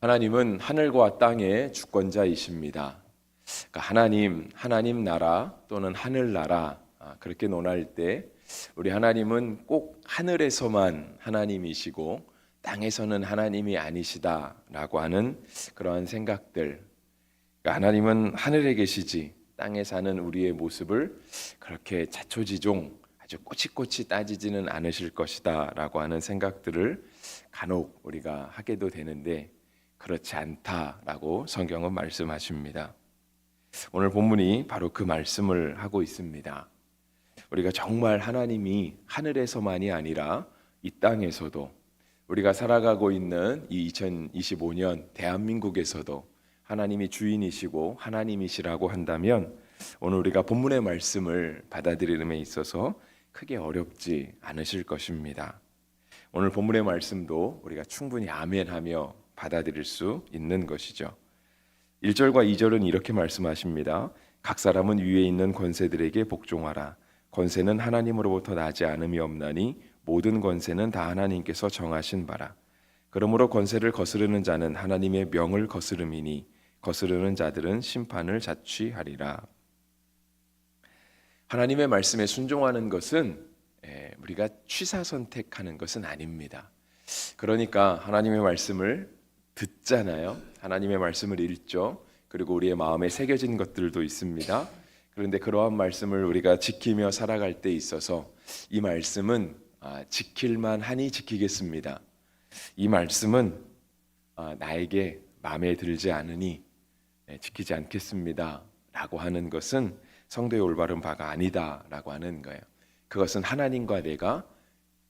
하나님은 하늘과 땅의 주권자이십니다. 그러니까 하나님 나라 또는 하늘나라 그렇게 논할 때 우리 하나님은 꼭 하늘에서만 하나님이시고 땅에서는 하나님이 아니시다라고 하는 그러한 생각들. 그러니까 하나님은 하늘에 계시지 땅에 사는 우리의 모습을 그렇게 자초지종 아주 꼬치꼬치 따지지는 않으실 것이다라고 하는 생각들을 간혹 우리가 하게도 되는데 그렇지 않다라고 성경은 말씀하십니다. 오늘 본문이 바로 그 말씀을 하고 있습니다. 우리가 정말 하나님이 하늘에서만이 아니라 이 땅에서도 우리가 살아가고 있는 이 2025년 대한민국에서도 하나님이 주인이시고 하나님이시라고 한다면 오늘 우리가 본문의 말씀을 받아들이는 데 있어서 크게 어렵지 않으실 것입니다. 오늘 본문의 말씀도 우리가 충분히 아멘하며 받아들일 수 있는 것이죠. 1절과 2절은 이렇게 말씀하십니다. 각 사람은 위에 있는 권세들에게 복종하라. 권세는 하나님으로부터 나지 않음이 없나니 모든 권세는 다 하나님께서 정하신 바라. 그러므로 권세를 거스르는 자는 하나님의 명을 거스름이니 거스르는 자들은 심판을 자취하리라. 하나님의 말씀에 순종하는 것은 우리가 취사선택하는 것은 아닙니다. 그러니까 하나님의 말씀을 듣잖아요. 하나님의 말씀을 읽죠. 그리고 우리의 마음에 새겨진 것들도 있습니다. 그런데 그러한 말씀을 우리가 지키며 살아갈 때 있어서 이 말씀은 지킬만 하니 지키겠습니다. 이 말씀은 나에게 마음에 들지 않으니 지키지 않겠습니다 라고 하는 것은 성도의 올바른 바가 아니다 라고 하는 거예요. 그것은 하나님과 내가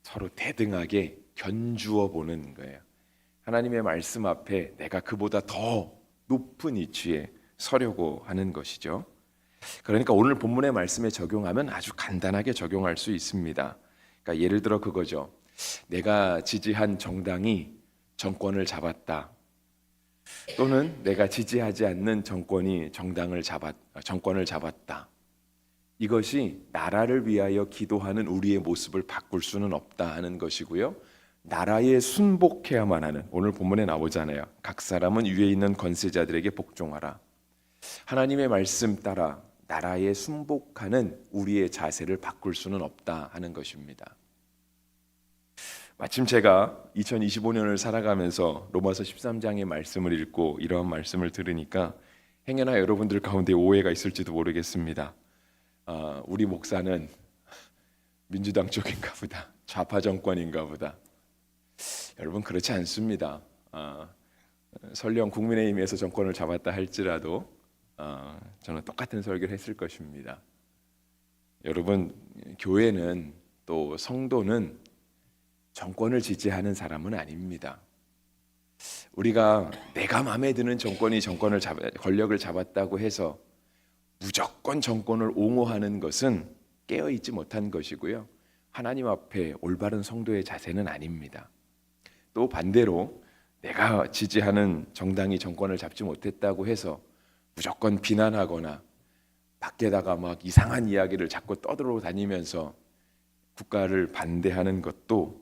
서로 대등하게 견주어 보는 거예요. 하나님의 말씀 앞에 내가 그보다 더 높은 위치에 서려고 하는 것이죠. 그러니까 오늘 본문의 말씀에 적용하면 아주 간단하게 적용할 수 있습니다. 그러니까 예를 들어 그거죠. 내가 지지한 정당이 정권을 잡았다. 또는 내가 지지하지 않는 정권이 정권을 잡았다. 이것이 나라를 위하여 기도하는 우리의 모습을 바꿀 수는 없다 하는 것이고요. 나라에 순복해야만 하는, 오늘 본문에 나오잖아요. 각 사람은 위에 있는 권세자들에게 복종하라. 하나님의 말씀 따라 나라에 순복하는 우리의 자세를 바꿀 수는 없다 하는 것입니다. 마침 제가 2025년을 살아가면서 로마서 13장의 말씀을 읽고 이러한 말씀을 들으니까 행여나 여러분들 가운데 오해가 있을지도 모르겠습니다. 우리 목사는 민주당 쪽인가 보다, 좌파 정권인가 보다. 여러분 그렇지 않습니다. 설령 국민의힘에서 정권을 잡았다 할지라도 저는 똑같은 설교를 했을 것입니다. 여러분 교회는 또 성도는 정권을 지지하는 사람은 아닙니다. 우리가 내가 마음에 드는 정권이 권력을 잡았다고 해서 무조건 정권을 옹호하는 것은 깨어있지 못한 것이고요. 하나님 앞에 올바른 성도의 자세는 아닙니다. 또 반대로 내가 지지하는 정당이 정권을 잡지 못했다고 해서 무조건 비난하거나 밖에다가 막 이상한 이야기를 자꾸 떠들어 다니면서 국가를 반대하는 것도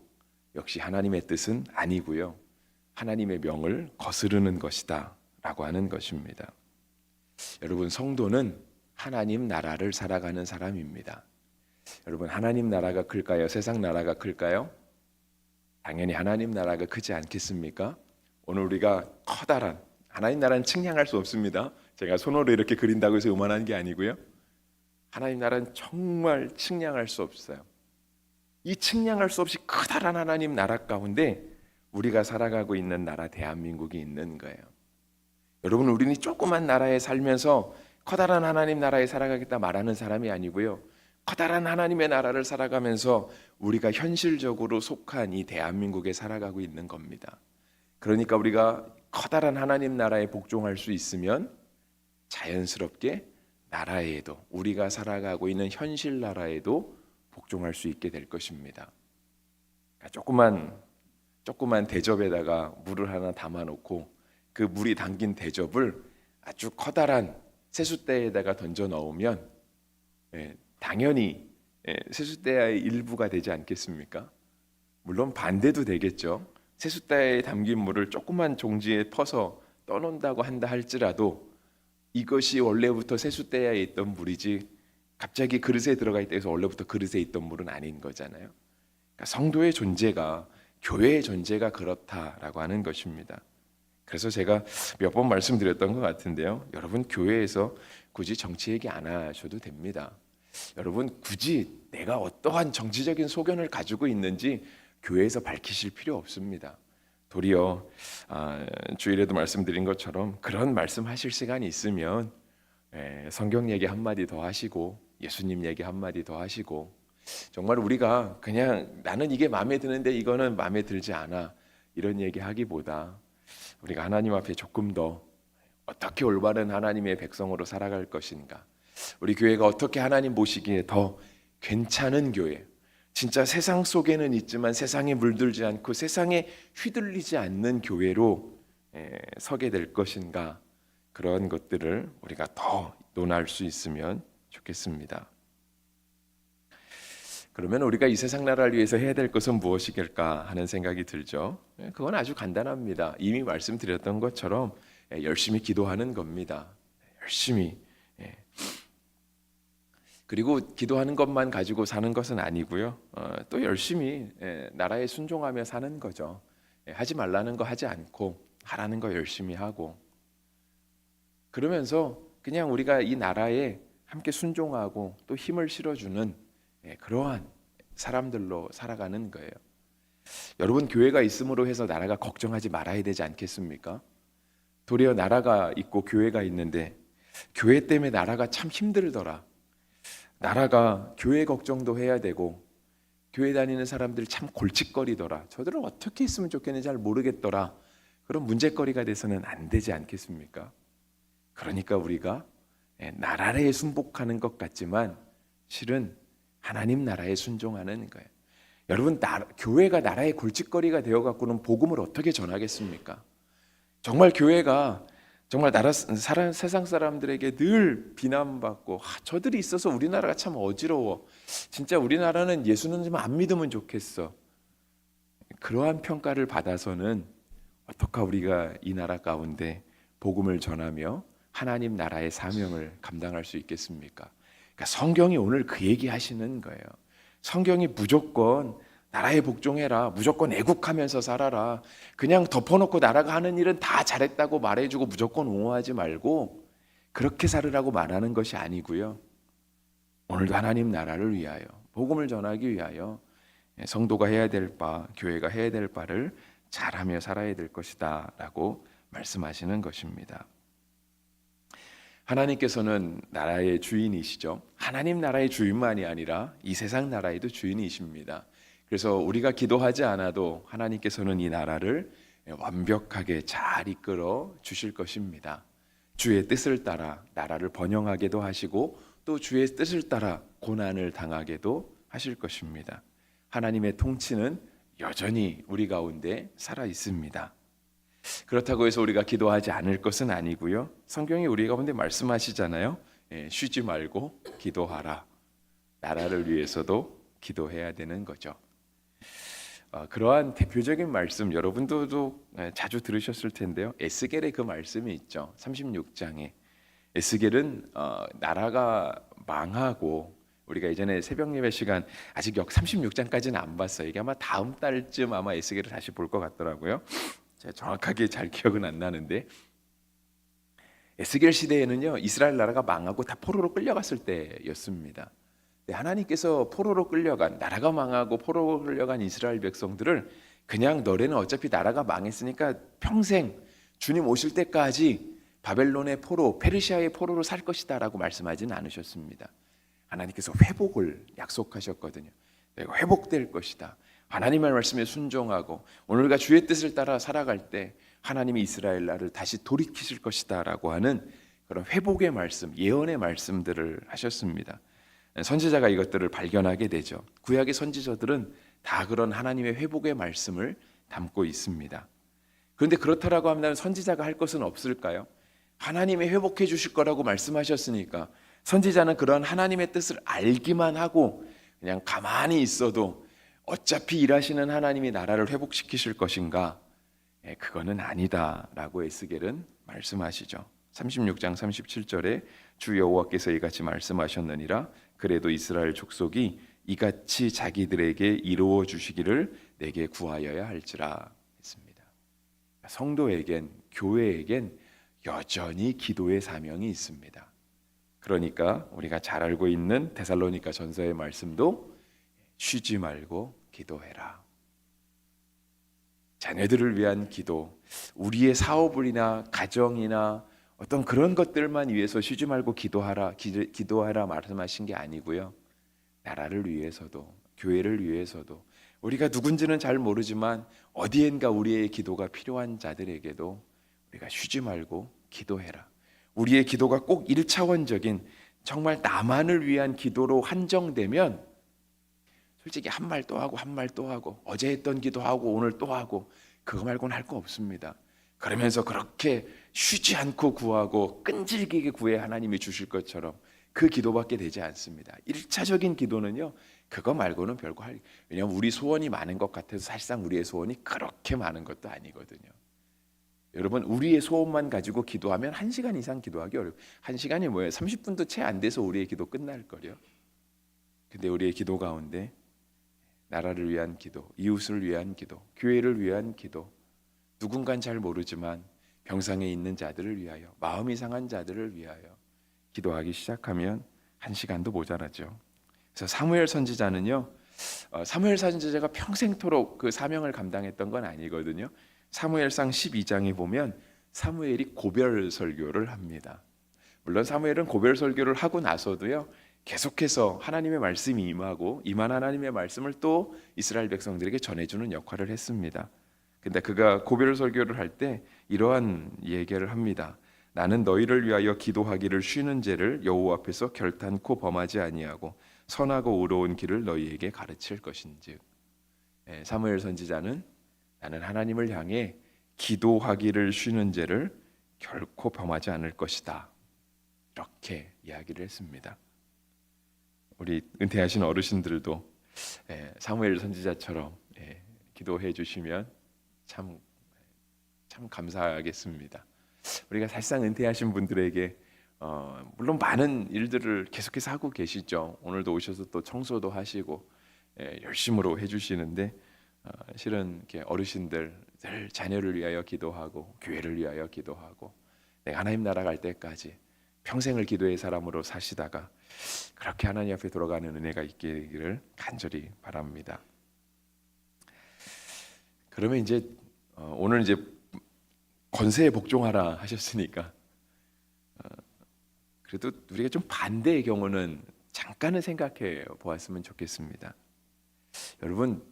역시 하나님의 뜻은 아니고요. 하나님의 명을 거스르는 것이다 라고 하는 것입니다. 여러분 성도는 하나님 나라를 살아가는 사람입니다. 여러분 하나님 나라가 클까요? 세상 나라가 클까요? 당연히 하나님 나라가 크지 않겠습니까? 오늘 우리가 커다란 하나님 나라는 측량할 수 없습니다. 제가 손으로 이렇게 그린다고 해서 요만한 게 아니고요. 하나님 나라는 정말 측량할 수 없어요. 이 측량할 수 없이 커다란 하나님 나라 가운데 우리가 살아가고 있는 나라 대한민국이 있는 거예요. 여러분 우리는 조그만 나라에 살면서 커다란 하나님 나라에 살아가겠다 말하는 사람이 아니고요. 커다란 하나님의 나라를 살아가면서 우리가 현실적으로 속한 이 대한민국에 살아가고 있는 겁니다. 그러니까 우리가 커다란 하나님 나라에 복종할 수 있으면 자연스럽게 나라에도 우리가 살아가고 있는 현실 나라에도 복종할 수 있게 될 것입니다. 조그만 대접에다가 물을 하나 담아놓고 그 물이 담긴 대접을 아주 커다란 세숫대에다가 던져 넣으면 당연히 세숫대의 일부가 되지 않겠습니까? 물론 반대도 되겠죠. 세숫대에 담긴 물을 조그만 종지에 퍼서 떠놓는다고 한다 할지라도 이것이 원래부터 세숫대에 있던 물이지 갑자기 그릇에 들어가 있다 해서 원래부터 그릇에 있던 물은 아닌 거잖아요. 그러니까 성도의 존재가, 교회의 존재가 그렇다라고 하는 것입니다. 그래서 제가 몇 번 말씀드렸던 것 같은데요. 여러분, 교회에서 굳이 정치 얘기 안 하셔도 됩니다. 여러분, 굳이 내가 어떠한 정치적인 소견을 가지고 있는지 교회에서 밝히실 필요 없습니다. 도리어 주일에도 말씀드린 것처럼 그런 말씀하실 시간이 있으면 성경 얘기 한마디 더 하시고 예수님 얘기 한마디 더 하시고, 정말 우리가 그냥 나는 이게 마음에 드는데 이거는 마음에 들지 않아 이런 얘기 하기보다 우리가 하나님 앞에 조금 더 어떻게 올바른 하나님의 백성으로 살아갈 것인가, 우리 교회가 어떻게 하나님 보시기에 더 괜찮은 교회, 진짜 세상 속에는 있지만 세상에 물들지 않고 세상에 휘둘리지 않는 교회로 서게 될 것인가, 그런 것들을 우리가 더 논할 수 있으면 좋겠습니다. 그러면 우리가 이 세상 나라를 위해서 해야 될 것은 무엇이길까 하는 생각이 들죠. 그건 아주 간단합니다. 이미 말씀드렸던 것처럼 열심히 기도하는 겁니다. 열심히. 그리고 기도하는 것만 가지고 사는 것은 아니고요. 또 열심히 나라에 순종하며 사는 거죠. 하지 말라는 거 하지 않고 하라는 거 열심히 하고, 그러면서 그냥 우리가 이 나라에 함께 순종하고 또 힘을 실어주는 그러한 사람들로 살아가는 거예요. 여러분, 교회가 있음으로 해서 나라가 걱정하지 말아야 되지 않겠습니까? 도리어 나라가 있고 교회가 있는데 교회 때문에 나라가 참 힘들더라, 나라가 교회 걱정도 해야 되고 교회 다니는 사람들이 참 골칫거리더라, 저들은 어떻게 했으면 좋겠는지 잘 모르겠더라, 그런 문제거리가 돼서는 안 되지 않겠습니까? 그러니까 우리가 나라에 순복하는 것 같지만 실은 하나님 나라에 순종하는 거예요. 여러분, 교회가 나라의 골칫거리가 되어갖고는 복음을 어떻게 전하겠습니까? 정말 교회가 정말 세상 사람들에게 늘 비난받고 저들이 있어서 우리나라가 참 어지러워, 진짜 우리나라는 예수는 좀 안 믿으면 좋겠어, 그러한 평가를 받아서는 어떻게 우리가 이 나라 가운데 복음을 전하며 하나님 나라의 사명을 감당할 수 있겠습니까? 그러니까 성경이 오늘 그 얘기 하시는 거예요. 성경이 무조건 나라에 복종해라, 무조건 애국하면서 살아라, 그냥 덮어놓고 나라가 하는 일은 다 잘했다고 말해주고 무조건 옹호하지 말고 그렇게 살으라고 말하는 것이 아니고요. 오늘도 하나님 나라를 위하여, 복음을 전하기 위하여 성도가 해야 될 바, 교회가 해야 될 바를 잘하며 살아야 될 것이다 라고 말씀하시는 것입니다. 하나님께서는 나라의 주인이시죠. 하나님 나라의 주인만이 아니라 이 세상 나라에도 주인이십니다. 그래서 우리가 기도하지 않아도 하나님께서는 이 나라를 완벽하게 잘 이끌어 주실 것입니다. 주의 뜻을 따라 나라를 번영하게도 하시고 또 주의 뜻을 따라 고난을 당하게도 하실 것입니다. 하나님의 통치는 여전히 우리 가운데 살아 있습니다. 그렇다고 해서 우리가 기도하지 않을 것은 아니고요. 성경이 우리 가운데 말씀하시잖아요. 쉬지 말고 기도하라. 나라를 위해서도 기도해야 되는 거죠. 그러한 대표적인 말씀 여러분들도 자주 들으셨을 텐데요. 에스겔의 그 말씀이 있죠. 36장에 에스겔은 나라가 망하고, 우리가 예전에 새벽 예배 시간 아직 36장까지는 안 봤어요. 이게 아마 다음 달쯤 아마 에스겔을 다시 볼 것 같더라고요. 제가 정확하게 잘 기억은 안 나는데, 에스겔 시대에는요 이스라엘 나라가 망하고 다 포로로 끌려갔을 때였습니다. 하나님께서 포로로 끌려간, 나라가 망하고 포로로 끌려간 이스라엘 백성들을 그냥 너네는 어차피 나라가 망했으니까 평생 주님 오실 때까지 바벨론의 포로, 페르시아의 포로로 살 것이다 라고 말씀하지는 않으셨습니다. 하나님께서 회복을 약속하셨거든요. 내가 회복될 것이다. 하나님의 말씀에 순종하고 오늘과 주의 뜻을 따라 살아갈 때 하나님이 이스라엘 나라를 다시 돌이키실 것이다 라고 하는 그런 회복의 말씀, 예언의 말씀들을 하셨습니다. 선지자가 이것들을 발견하게 되죠. 구약의 선지자들은 다 그런 하나님의 회복의 말씀을 담고 있습니다. 그런데 그렇다라고 하면 선지자가 할 것은 없을까요? 하나님이 회복해 주실 거라고 말씀하셨으니까 선지자는 그런 하나님의 뜻을 알기만 하고 그냥 가만히 있어도 어차피 일하시는 하나님이 나라를 회복시키실 것인가? 그거는 아니다라고 에스겔은 말씀하시죠. 36장 37절에 주 여호와께서 이같이 말씀하셨느니라. 그래도 이스라엘 족속이 이같이 자기들에게 이루어 주시기를 내게 구하여야 할지라 했습니다. 성도에겐, 교회에겐 여전히 기도의 사명이 있습니다. 그러니까 우리가 잘 알고 있는 데살로니가 전서의 말씀도 쉬지 말고 기도해라. 자녀들을 위한 기도, 우리의 사업이나 가정이나 어떤 그런 것들만 위해서 쉬지 말고 기도하라 말씀하신 게 아니고요. 나라를 위해서도, 교회를 위해서도, 우리가 누군지는 잘 모르지만 어디엔가 우리의 기도가 필요한 자들에게도 우리가 쉬지 말고 기도해라. 우리의 기도가 꼭 1차원적인 정말 나만을 위한 기도로 한정되면 솔직히 한 말 또 하고 한 말 또 하고 어제 했던 기도하고 오늘 또 하고 그거 말고는 할 거 없습니다. 그러면서 그렇게 쉬지 않고 구하고 끈질기게 구해 하나님이 주실 것처럼 그 기도밖에 되지 않습니다. 1차적인 기도는요, 그거 말고는 별거 왜냐하면 우리 소원이 많은 것 같아서 사실상 우리의 소원이 그렇게 많은 것도 아니거든요. 여러분, 우리의 소원만 가지고 기도하면 1시간 이상 기도하기 어려워요. 1시간이 뭐예요? 30분도 채 안 돼서 우리의 기도 끝날 거요. 근데 우리의 기도 가운데 나라를 위한 기도, 이웃을 위한 기도, 교회를 위한 기도, 누군가는 잘 모르지만 병상에 있는 자들을 위하여, 마음이 상한 자들을 위하여 기도하기 시작하면 1시간도 모자라죠. 그래서 사무엘 선지자는요, 사무엘 선지자가 평생토록 그 사명을 감당했던 건 아니거든요. 사무엘상 12장에 보면 사무엘이 고별 설교를 합니다. 물론 사무엘은 고별 설교를 하고 나서도요, 계속해서 하나님의 말씀이 임한 하나님의 말씀을 또 이스라엘 백성들에게 전해주는 역할을 했습니다. 근데 그가 고별 설교를 할 때 이러한 얘기를 합니다. 나는 너희를 위하여 기도하기를 쉬는 죄를 여호와 앞에서 결탄코 범하지 아니하고 선하고 의로운 길을 너희에게 가르칠 것인즉. 사무엘 선지자는 나는 하나님을 향해 기도하기를 쉬는 죄를 결코 범하지 않을 것이다, 이렇게 이야기를 했습니다. 우리 은퇴하신 어르신들도 사무엘 선지자처럼 기도해 주시면 참 감사하겠습니다. 우리가 사실상 은퇴하신 분들에게 물론 많은 일들을 계속해서 하고 계시죠. 오늘도 오셔서 또 청소도 하시고 열심으로 해주시는데 실은 이렇게 어르신들 늘 자녀를 위하여 기도하고 교회를 위하여 기도하고 내가 하나님 나라 갈 때까지 평생을 기도의 사람으로 사시다가 그렇게 하나님 앞에 돌아가는 은혜가 있기를 간절히 바랍니다. 그러면 이제 오늘 이제 권세에 복종하라 하셨으니까 그래도 우리가 좀 반대의 경우는 잠깐은 생각해 보았으면 좋겠습니다. 여러분,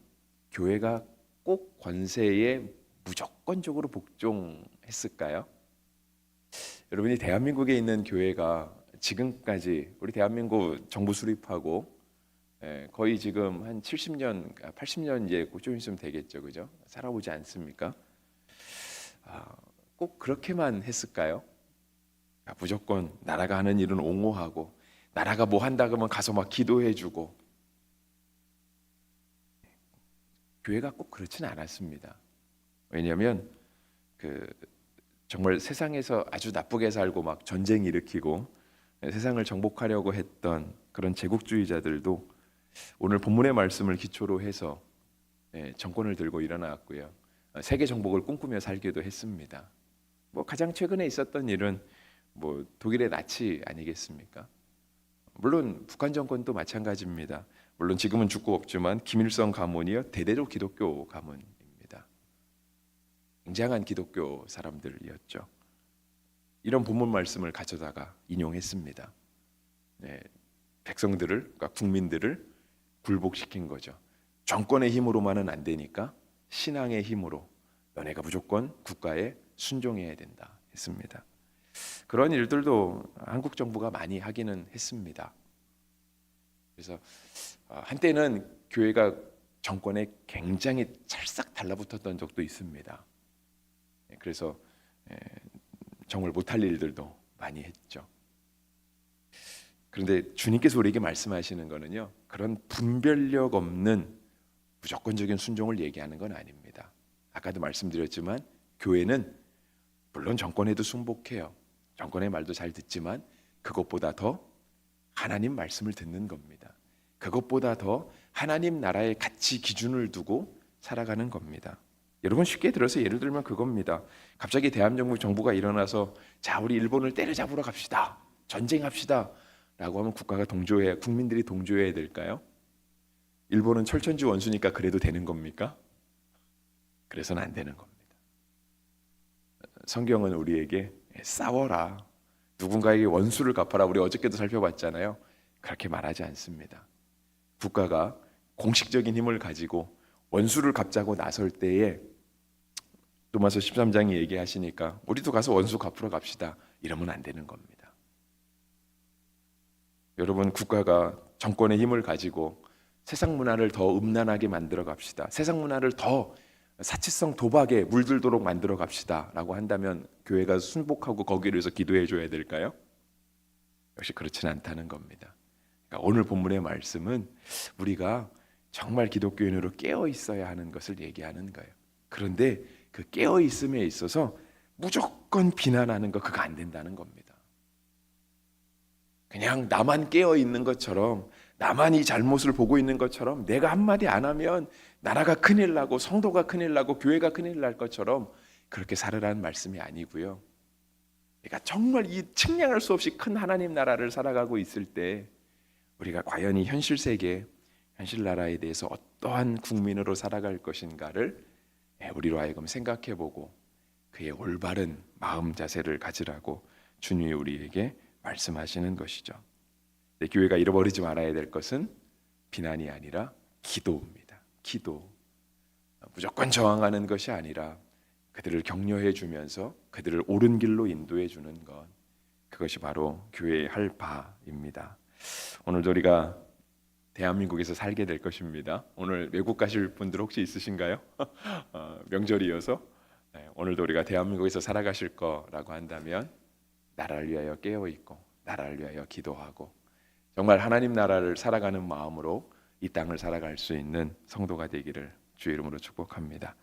교회가 꼭 권세에 무조건적으로 복종했을까요? 여러분이 대한민국에 있는 교회가 지금까지 우리 대한민국 정부 수립하고 거의 지금 한 70년, 80년 이제 좀 있으면 되겠죠, 그죠? 살아오지 않습니까? 꼭 그렇게만 했을까요? 무조건 나라가 하는 일은 옹호하고 나라가 뭐 한다 그러면 가서 막 기도해주고. 교회가 꼭 그렇지는 않았습니다. 왜냐하면 정말 세상에서 아주 나쁘게 살고 막 전쟁 일으키고 세상을 정복하려고 했던 그런 제국주의자들도 오늘 본문의 말씀을 기초로 해서 정권을 들고 일어났고요. 세계 정복을 꿈꾸며 살기도 했습니다. 뭐 가장 최근에 있었던 일은 뭐 독일의 나치 아니겠습니까? 물론 북한 정권도 마찬가지입니다. 물론 지금은 죽고 없지만 김일성 가문이요 대대로 기독교 가문입니다. 굉장한 기독교 사람들이었죠. 이런 본문 말씀을 가져다가 인용했습니다. 백성들을, 그러니까 국민들을 굴복시킨 거죠. 정권의 힘으로만은 안 되니까 신앙의 힘으로 너네가 무조건 국가에 순종해야 된다 했습니다. 그런 일들도 한국 정부가 많이 하기는 했습니다. 그래서 한때는 교회가 정권에 굉장히 찰싹 달라붙었던 적도 있습니다. 그래서 정말 못할 일들도 많이 했죠. 그런데 주님께서 우리에게 말씀하시는 거는요, 그런 분별력 없는 무조건적인 순종을 얘기하는 건 아닙니다. 아까도 말씀드렸지만 교회는 물론 정권에도 순복해요. 정권의 말도 잘 듣지만 그것보다 더 하나님 말씀을 듣는 겁니다. 그것보다 더 하나님 나라의 가치 기준을 두고 살아가는 겁니다. 여러분 쉽게 들어서 예를 들면 그겁니다. 갑자기 대한민국 정부가 일어나서 자 우리 일본을 때려잡으러 갑시다. 전쟁합시다. 라고 하면 국가가 동조해야 국민들이 동조해야 될까요? 일본은 철천지 원수니까 그래도 되는 겁니까? 그래서는 안 되는 겁니다. 성경은 우리에게 싸워라. 누군가에게 원수를 갚아라. 우리 어저께도 살펴봤잖아요. 그렇게 말하지 않습니다. 국가가 공식적인 힘을 가지고 원수를 갚자고 나설 때에 로마서 13장이 얘기하시니까 우리도 가서 원수 갚으러 갑시다. 이러면 안 되는 겁니다. 여러분 국가가 정권의 힘을 가지고 세상 문화를 더 음란하게 만들어 갑시다. 세상 문화를 더 사치성 도박에 물들도록 만들어 갑시다 라고 한다면 교회가 순복하고 거기를 위해서 기도해 줘야 될까요? 역시 그렇지는 않다는 겁니다. 그러니까 오늘 본문의 말씀은 우리가 정말 기독교인으로 깨어 있어야 하는 것을 얘기하는 거예요. 그런데 그 깨어 있음에 있어서 무조건 비난하는 거 그거 안 된다는 겁니다. 그냥 나만 깨어 있는 것처럼 나만 이 잘못을 보고 있는 것처럼 내가 한마디 안 하면 나라가 큰일 나고 성도가 큰일 나고 교회가 큰일 날 것처럼 그렇게 살으라는 말씀이 아니고요. 그러니까 정말 이 측량할 수 없이 큰 하나님 나라를 살아가고 있을 때 우리가 과연 이 현실 세계, 현실 나라에 대해서 어떠한 국민으로 살아갈 것인가를 우리로 하여금 생각해보고 그의 올바른 마음 자세를 가지라고 주님이 우리에게 말씀하시는 것이죠. 교회가 잃어버리지 말아야 될 것은 비난이 아니라 기도입니다. 기도. 무조건 저항하는 것이 아니라 그들을 격려해 주면서 그들을 옳은 길로 인도해 주는 것. 그것이 바로 교회의 할 바입니다. 오늘도 우리가 대한민국에서 살게 될 것입니다. 오늘 외국 가실 분들 혹시 있으신가요? 명절이어서 오늘도 우리가 대한민국에서 살아가실 거라고 한다면 나라를 위하여 깨어 있고 나라를 위하여 기도하고 정말 하나님 나라를 살아가는 마음으로 이 땅을 살아갈 수 있는 성도가 되기를 주의 이름으로 축복합니다.